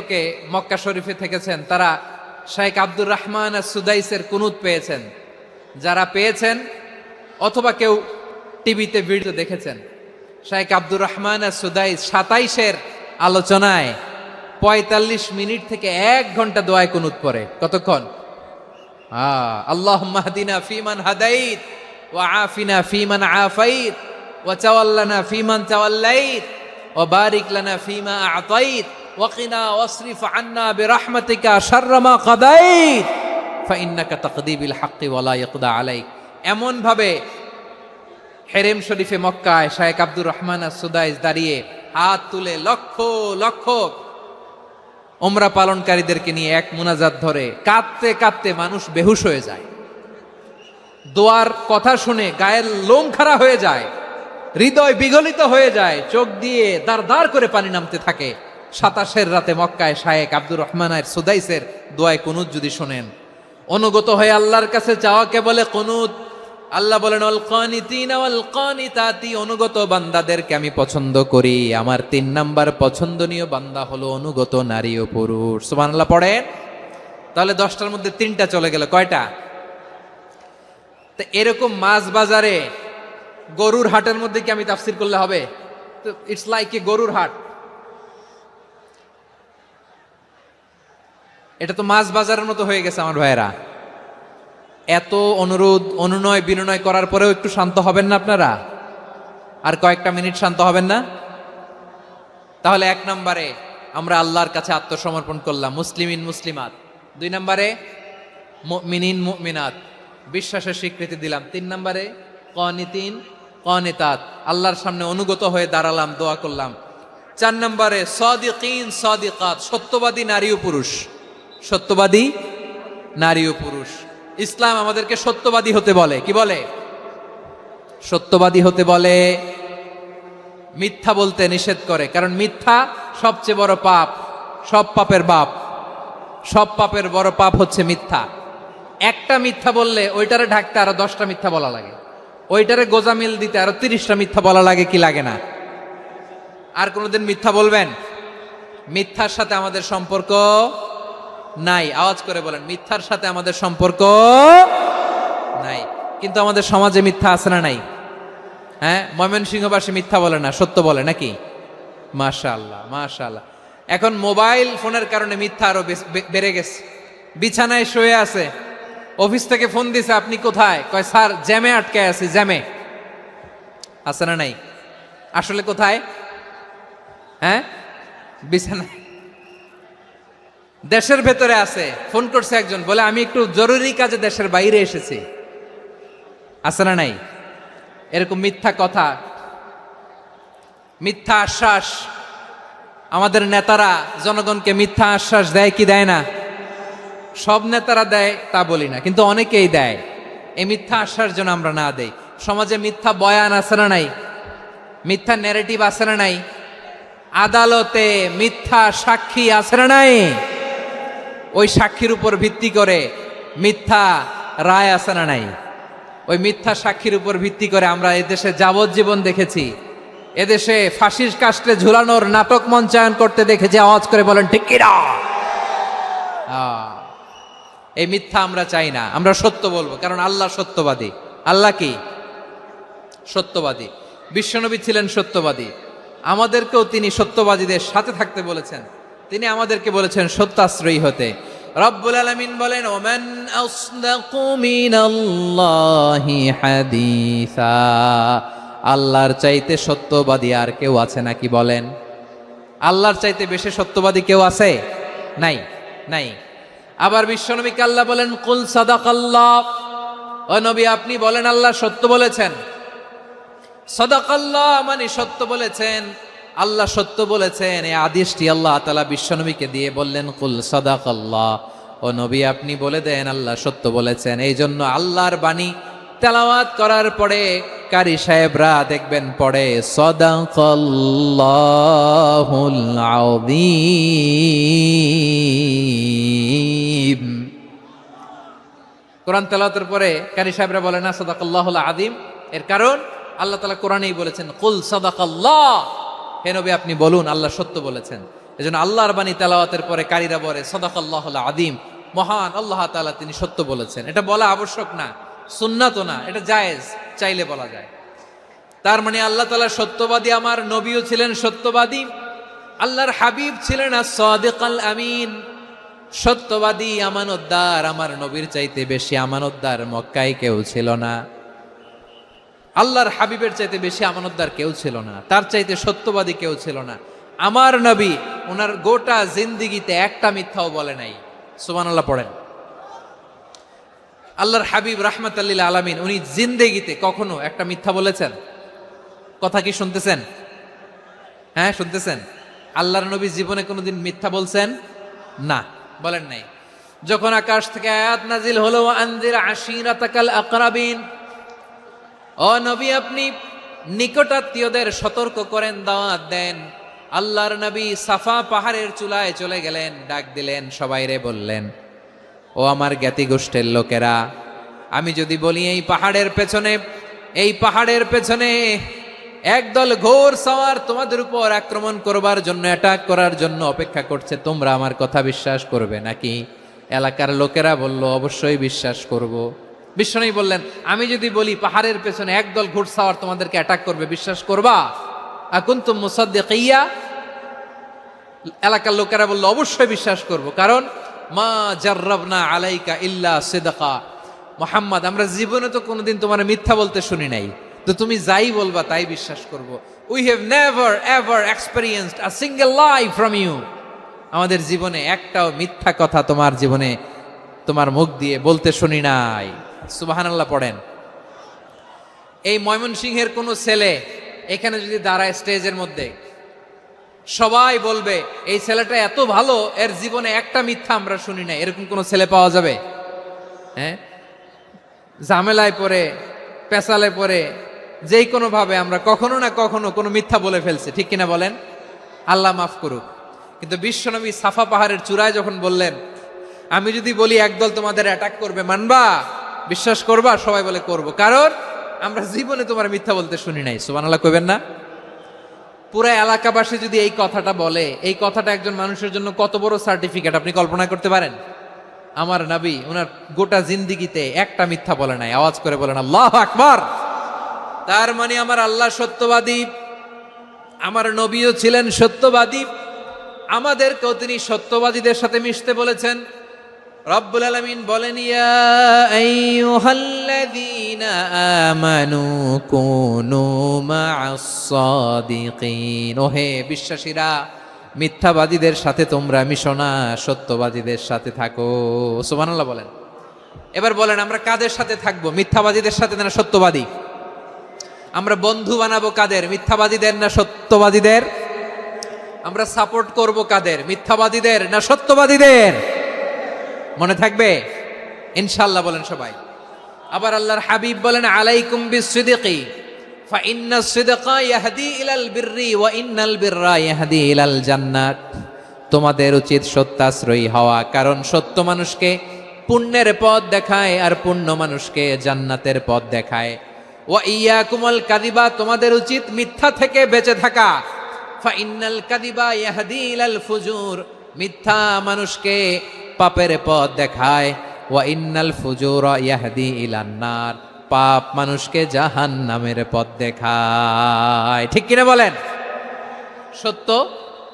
কে মক্কা শরীফে থেকেছেন তারা শেখ আব্দুর রহমান সুদাইসের কুনুত পেয়েছেন। যারা পেয়েছেন অথবা কেউ টিভিতে ভিডিও দেখেছেন, শেখ আব্দুর রহমান সুদাইস 27-এর আলোচনায় 45 মিনিট থেকে 1 ঘন্টা দোয়ায় কুনুত পড়ে। কতক্ষণ? আল্লাহুম্মা হদিনা ফিমান হাদাইত ওয়া আফিনা ফিমান আফাইত ওয়া তাওয়াল্লানা ফিমান তাওয়াল্লাইত ওয়া বারিক লানা ফিমা আ'তাইত ওয়াকিনা ওয়াসরিফ আন্না বিরহমাতিকা শাররা মা কাদাইত ফাইন্নাকা তাকদি বিল হাক্কি ওয়া লা ইয়াকদা আলাইক। এমন ভাবে হেরেম শরীফে মক্কায় শেখ আব্দুর রহমান সুদাইস দাঁড়িয়ে হাত তুলে লক্ষ লক্ষ উমরা পালনকারীদেরকে নিয়ে এক মুনাজাত ধরে কাঁদতে কাঁদতে মানুষ বেহুশ হয়ে যায়। দোয়ার কথা শুনে গায়ের লোম খাড়া হয়ে যায়, হৃদয় বিগলিত হয়ে যায়, চোখ দিয়ে দাঁড় দাঁড় করে পানি নামতে থাকে। 27-এর রাতে মক্কায় শেখ আব্দুর রহমান সুদাইসের দোয়ায় কুনুত যদি শোনেন, অনুগত হয়ে আল্লাহর কাছে চাওয়াকে বলে কুনুত। আল্লাহ বলেন আল কানিতিনা ওয়াল কানিতাতি, অনুগত বান্দাদেরকে আমি পছন্দ করি। আমার 3 নাম্বার পছন্দনীয় বান্দা হলো অনুগত নারী ও পুরুষ। সুবহানাল্লাহ পড়েন। তাহলে 10টার মধ্যে 3টা চলে গেল, কয়টা? তো এরকম মাছ বাজারে গরুর হাটের মধ্যে কি আমি তাফসীর করলে হবে? তো ইটস লাইক এ গরুর হাট। এটা তো মাছ বাজারের মতো হয়ে গেছে আমার ভাইয়েরা। এত অনুরোধ অনুনয় বিনয় করার পরেও একটু শান্ত হবেন না আপনারা? আর কয়েকটা মিনিট শান্ত হবেন না? তাহলে 1 নম্বরে আমরা আল্লাহর কাছে আত্মসমর্পণ করলাম, মুসলিমিন মুসলিমাত। 2 নম্বরে মুমিনিন মুমিনাত, বিশ্বাসের স্বীকৃতি দিলাম। 3 নম্বরে কানিতিন কানিতাত, আল্লাহর সামনে অনুগত হয়ে দাঁড়ালাম, দোয়া করলাম। 4 নম্বরে সাদিকিন সাদিকাত, সত্যবাদী নারী ও পুরুষ। সত্যবাদী নারী ও পুরুষ। ইসলাম আমাদেরকে সত্যবাদী হতে বলে। কি বলে? সত্যবাদী হতে বলে, মিথ্যা বলতে নিষেধ করে। কারণ মিথ্যা সবচেয়ে বড় পাপ, সব পাপের বাপ। সব পাপের বড় পাপ হচ্ছে মিথ্যা। একটা মিথ্যা বললে ওইটারে ঢাকতে আরো 10টা মিথ্যা বলা লাগে, ওইটারে গোজামিল দিতে আরো 30টা মিথ্যা বলা লাগে, কি লাগে না? আর কোনোদিন মিথ্যা বলবেন? মিথ্যার সাথে আমাদের সম্পর্ক নাই। আওয়াজ করে বলেন, মিথ্যার সাথে আমাদের সম্পর্ক নাই। কিন্তু আমাদের সমাজে মিথ্যা আছে না নাই? হ্যাঁ, ময়মনসিংহবাসী মিথ্যা বলে না, সত্য বলে নাকি? মাশাআল্লাহ মাশাআল্লাহ। এখন মোবাইল ফোনের কারণে মিথ্যা আরো বেড়ে গেছে। বিছানায় শুয়ে আছে, অফিস থেকে ফোন দিছে, আপনি কোথায়? কয় স্যার জ্যামে আটকে আছি। জ্যামে আছে না নাই? আসলে কোথায়? হ্যাঁ, বিছানায়। দেশের ভেতরে আছে, ফোন করছে একজন, বলে আমি একটু জরুরি কাজে দেশের বাইরে এসেছি। আছে না নাই? এরকম মিথ্যা কথা, মিথ্যা আশ্বাস। আমাদের নেতারা জনগণকে মিথ্যা আশ্বাস দেয় কি দেয় না? সব নেতারা দেয় তা বলি না, কিন্তু অনেকেই দেয়। এই মিথ্যা আশ্বাস যেন আমরা না দেই। সমাজে মিথ্যা বয়ান আছে না নাই? মিথ্যা ন্যারেটিভ আছে না নাই? আদালতে মিথ্যা সাক্ষী আছে না নাই? ওই সাক্ষীর উপর ভিত্তি করে মিথ্যা রায় আছে না নাই? ওই মিথ্যা সাক্ষীর উপর ভিত্তি করে আমরা এদেশে যাবজ্জীবন দেখেছি, এদেশে ফাঁসির কাস্টে ঝুলানোর নাটক মঞ্চায়ন করতে দেখেছি। আওয়াজ করে বলেন ঠিক কিনা? এই মিথ্যা আমরা চাই না, আমরা সত্য বলবো, কারণ আল্লাহ সত্যবাদী। আল্লাহ কি? সত্যবাদী। বিশ্বনবী ছিলেন সত্যবাদী, আমাদেরকেও তিনি সত্যবাদীদের সাথে থাকতে বলেছেন। তিনি আমাদেরকে বলেছেন সত্যাশ্রয়ী হতে। রব্বুল আলামিন বলেন ওমান আসদাকু মিনাল্লাহি হাদিসা, আল্লাহর চাইতে সত্যবাদী আর কেউ আছে নাকি বলেন? আল্লাহর চাইতে বেশি সত্যবাদী কেউ আছে? নাই, নাই। আবার বিশ্বনবীকে আল্লাহ বলেন কুল সাদাকাল্লাহ, ও নবী আপনি বলেন আল্লাহ সত্য বলেছেন। সাদাকাল্লাহ মানে সত্য বলেছেন, আল্লাহ সত্য বলেছেন। এই আদেশটি আল্লাহ তাআলা বিশ্বনবীকে দিয়ে বললেন কুল সাদাকাল্লাহ, ও নবী আপনি বলে দেন আল্লাহ সত্য বলেছেন। এই জন্য আল্লাহর বাণী তেলাওয়াত করার পরে কারি সাহেবরা দেখবেন পড়ে সাদাকাল্লাহুল আযীম। কোরআন তেলাওয়াতের পরে কারি সাহেবরা বলে না সাদাকাল্লাহুল আযীম। এর কারণ আল্লাহ তাআলা কোরআনেই বলেছেন কুল সাদাকাল্লাহ, হে নবী আপনি বলুন আল্লাহ সত্য বলেছেন। এজন্য আল্লাহর বাণী তেলাওয়াতের পরে কারীরা বলে সাদাকাল্লাহুল আযীম, মহান আল্লাহ তাআলা তিনি সত্য বলেছেন। এটা বলা আবশ্যক না, সুন্নাতও না, এটা জায়েজ, চাইলে বলা যায়। তার মানে আল্লাহ তাআলা সত্যবাদী, আমার নবীও ছিলেন সত্যবাদী, আল্লাহর হাবিব ছিলেন as-সাদিকাল আমিন, সত্যবাদী আমানতদার। আমার নবীর চাইতে বেশি আমানতদার মক্কায় কেউ ছিল না, আল্লাহর হাবিবের চাইতে বেশি আমানতদার কেউ ছিল না, তার চাইতে সত্যবাদী কেউ ছিল না। আমার নবী ওনার গোটা জিন্দেগিতে একটা মিথ্যাও বলে নাই। সুবহানাল্লাহ পড়েন। আল্লাহর হাবিব রাহমাতাল লিল আলামিন উনি জিন্দেগিতে কখনো একটা মিথ্যা বলেছেন? কথা কি শুনতেছেন? হ্যাঁ শুনতেছেন? আল্লাহর নবী জীবনে কোনোদিন মিথ্যা বলছেন? না, বলেন নাই। যখন আকাশ থেকে আয়াত নাজিল হলো আনজির আশিরাতাকাল আকরাবিন, ও নবী আপনি নিকটাত্মীয়দের সতর্ক করেন, দাওয়াত দেন। আল্লাহর নবী সাফা পাহাড়ের চূড়ায় চলে গেলেন, ডাক দিলেন, সবাইরে বললেন, ও আমার জ্ঞাতি গোষ্ঠীর লোকেরা, আমি যদি বলি এই পাহাড়ের পেছনে একদল ঘোর সওয়ার তোমাদের উপর আক্রমণ করবার জন্য, অ্যাটাক করার জন্য অপেক্ষা করছে, তোমরা আমার কথা বিশ্বাস করবে নাকি? এলাকার লোকেরা বলল, অবশ্যই বিশ্বাস করব। বিশ্বনবী বললেন, আমি যদি বলি পাহাড়ের পেছনে একদল ঘোড়সাওয়ার তোমাদেরকে অ্যাটাক করবে, বিশ্বাস করবা? আকুনতুম মুসাদ্দিকিয়া? এলাকার লোকেরা বলল, অবশ্যই বিশ্বাস করব, কারণ মা জাররাবনা আলাইকা ইল্লা সিদকা, মুহাম্মদ আমরা জীবনে তো কোনোদিন তোমার মিথ্যা বলতে শুনি নাই, তো তুমি যাই বলবা তাই বিশ্বাস করব। We have never ever experienced a single lie from you, আমাদের জীবনে একটাও মিথ্যা কথা তোমার জীবনে তোমার মুখ দিয়ে বলতে শুনি নাই। সুবহানাল্লাহ পড়েন। এই ময়মনসিংহের কোনো ছেলে এখানে যদি দাঁড়ায় স্টেজের মধ্যে, সবাই বলবে এই ছেলেটা এত ভালো, এর জীবনে একটা মিথ্যা আমরা শুনি নাই। এরকম কোন ছেলে পাওয়া যাবে? হ্যাঁ, ঝামেলায় পড়ে, পেশালে পড়ে, যেই কোনো ভাবে আমরা কখনো না কখনো কোনো মিথ্যা বলে ফেলছি, ঠিক কিনা বলেন? আল্লাহ মাফ করুক। কিন্তু বিশ্বনবী সাফা পাহাড়ের চূড়ায় যখন বললেন, আমি যদি বলি একদল তোমাদের অ্যাটাক করবে, মানবা? বিশ্বাস করবা? সবাই বলে করব, কারণ আমরা জীবনে তোমার মিথ্যা বলতে শুনি নাই। সুবহানাল্লাহ কইবেন না? পুরো এলাকাবাসী যদি এই কথাটা বলে, এই কথাটা একজন মানুষের জন্য কত বড় সার্টিফিকেট আপনি কল্পনা করতে পারেন? আমার নবী ওনার গোটা জিন্দেগিতে একটা মিথ্যা বলে নাই। আওয়াজ করে বলেন আল্লাহু আকবার। তার মানে আমার আল্লাহ সত্যবাদী, আমার নবীও ছিলেন সত্যবাদী, আমাদেরকেও তিনি সত্যবাদীদের সাথে মিশতে বলেছেন। রব্বুল আলামিন বলেন, ইয়া আইয়ুহাল্লাযীনা আমানু কুনু মা'আস সাদিকিন, ওহে বিশ্বাসীরা, মিথ্যাবাদীদের সাথে তোমরা মিশো না, সত্যবাদীদের সাথে থাকো। সুবহানাল্লাহ বলেন। এবার বলেন, আমরা কাদের সাথে থাকবো? মিথ্যাবাদীদের সাথে না সত্যবাদী? আমরা বন্ধু বানাবো কাদের? মিথ্যাবাদীদের না সত্যবাদীদের? আমরা সাপোর্ট করব কাদের? মিথ্যাবাদীদের না সত্যবাদীদের? মনে থাকবে ইনশাআল্লাহ, বলেন সবাই। আবার আল্লাহর হাবিব বলেন, আলাইকুম বিসসিদকি ফা ইন্নাস সিদকা ইয়াহদি ইলাল বিররি ওয়া ইন্নাল বিররা ইয়াহদি ইলাল জান্নাত। তোমাদের উচিত সত্যাশ্রয়ী হওয়া, কারণ সত্য মানুষকে পুণ্যের পথ দেখায় আর পুণ্য মানুষকে জান্নাতের পথ দেখায়। ওয়া ইয়াকুমুল কাযিবা, তোমাদের উচিত মিথ্যা থেকে বেঁচে থাকা। ফা ইন্নাল কাযিবা ইয়াহদি ইলাল ফুজুর, মিথ্যা মানুষকে পাপের পথ দেখায়। ওয়া ইন্নাল ফুজুরা ইয়াহদি ইলান নার, পাপ মানুষকে জাহান্নামের পথ দেখায়। ঠিক কিনা বলেন? সত্য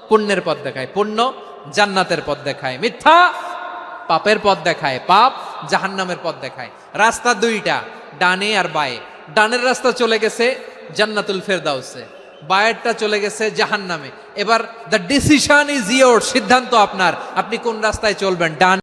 পুণ্যের পথ দেখায়, পুণ্য জান্নাতের পথ দেখায়, মিথ্যা পাপের পথ দেখায়, পাপ জাহান্নামের পথ দেখায়। রাস্তা দুইটা, ডানে আর বায়ে। ডানের রাস্তা চলে গেছে জান্নাতুল ফেরদাউসে, বায়েরটা চলে গেছে জাহান্নামে। এবার দ্য ডিসিশন ইজ ইয়োর, সিদ্ধান্ত আপনার, আপনি কোন রাস্তায় চলবেন, ডান